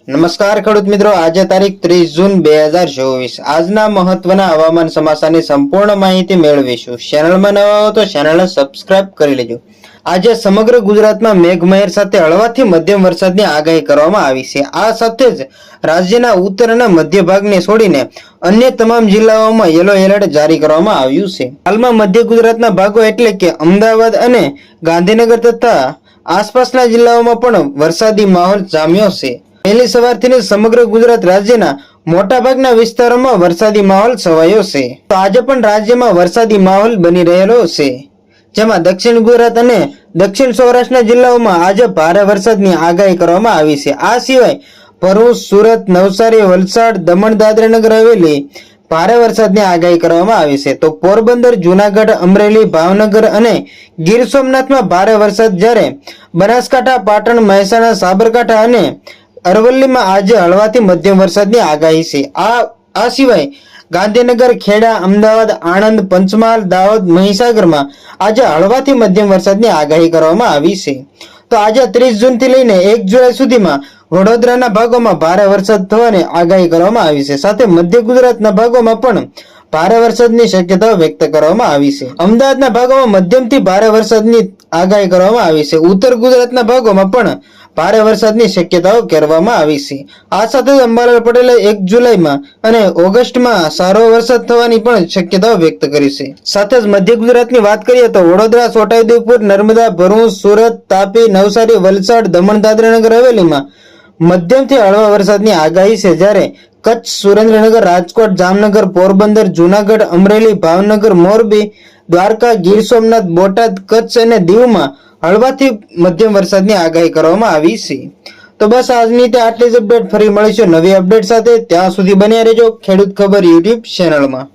નમસ્કાર ખેડૂત મિત્રો, આજે તારીખ 30 જૂન 2024 આજના મહત્વના હવામાન સમાચારની સંપૂર્ણ માહિતી મેળવીશું। ચેનલમાં નવા હો તો ચેનલને સબસ્ક્રાઇબ કરી લેજો। આજે સમગ્ર ગુજરાતમાં મેઘમહેર સાથે હળવાથી મધ્યમ વરસાદની આગાહી કરવામાં આવી છે। આ સાથે જ રાજ્યના ઉત્તર અને મધ્ય ભાગને છોડીને અન્ય તમામ જિલ્લાઓમાં યલો એલર્ટ જારી કરવામાં આવ્યું છે। હાલમાં મધ્ય ગુજરાતના ભાગો એટલે કે અમદાવાદ અને ગાંધીનગર તથા આસપાસના જિલ્લાઓમાં પણ વરસાદી માહોલ જામ્યો છે। વહેલી સવારથી સમગ્ર ગુજરાત રાજ્યના મોટાભાગના વિસ્તારોમાં વરસાદી માહોલ છવાયો છે। તો આજે પણ રાજ્યમાં વરસાદી માહોલ બની રહેલો છે, જેમાં દક્ષિણ ગુજરાત અને દક્ષિણ સૌરાષ્ટ્રના જિલ્લાઓમાં આજે ભારે વરસાદની આગાહી કરવામાં આવી છે। આ સિવાય ભરૂચ, સુરત, નવસારી, વલસાડ, દમણ, દાદરા નગર હવેલી ભારે વરસાદની આગાહી કરવામાં આવી છે। તો પોરબંદર, જુનાગઢ, અમરેલી, ભાવનગર અને ગીર સોમનાથમાં ભારે વરસાદ, જ્યારે બનાસકાંઠા, પાટણ, મહેસાણા, સાબરકાંઠા અને અરવલ્લીમાં આજે હળવાથી મધ્યમ વરસાદની આગાહી છે। આ સિવાય ગાંધીનગર, ખેડા, અમદાવાદ, આણંદ, પંચમહાલ, દાહોદ, મહીસાગરમાં આજે હળવાથી મધ્યમ વરસાદની આગાહી કરવામાં આવી છે। તો આજે 30 જૂનથી લઈને 1 જુલાઈ સુધીમાં વડોદરાના ભાગોમાં ભારે વરસાદ થવાની આગાહી કરવામાં આવી છે। સાથે મધ્ય ગુજરાતના ભાગોમાં પણ ભારે વરસાદની શક્યતાઓ વ્યક્ત કરવામાં આવી છે। અમદાવાદના ભાગોમાં મધ્યમથી ભારે વરસાદની આગાહી કરવામાં આવી છે। ઉત્તર ગુજરાતના ભાગોમાં પણ ભારે વરસાદની શક્યતાઓ કરવામાં આવી છે। આ સાથે જ અંબાલાલ પટેલે 1 જુલાઈમાં અને ઓગસ્ટમાં સારો વરસાદ થવાની પણ શક્યતાઓ વ્યક્ત કરી છે। સાથે જ મધ્ય ગુજરાતની વાત કરીએ તો વડોદરા, છોટાઉદેપુર, નર્મદા, ભરૂચ, સુરત, તાપી, નવસારી, વલસાડ, દમણ, દાદરા નગર હવેલીમાં મધ્યમથી હળવા વરસાદની આગાહી છે, જ્યારે કચ્છ, સુરેન્દ્રનગર, રાજકોટ, જામનગર, પોરબંદર, જુનાગઢ, અમરેલી, ભાવનગર, મોરબી, દ્વારકા, ગીર સોમનાથ, બોટાદ, કચ્છ અને દીવમાં હળવાથી મધ્યમ વરસાદની આગાહી કરવામાં આવી છે। તો બસ આજની તે આટલી જ અપડેટ। ફરી મળીશું નવી અપડેટ સાથે। ત્યાં સુધી બન્યા રહેજો ખેડૂત ખબર યુટ્યુબ ચેનલમાં।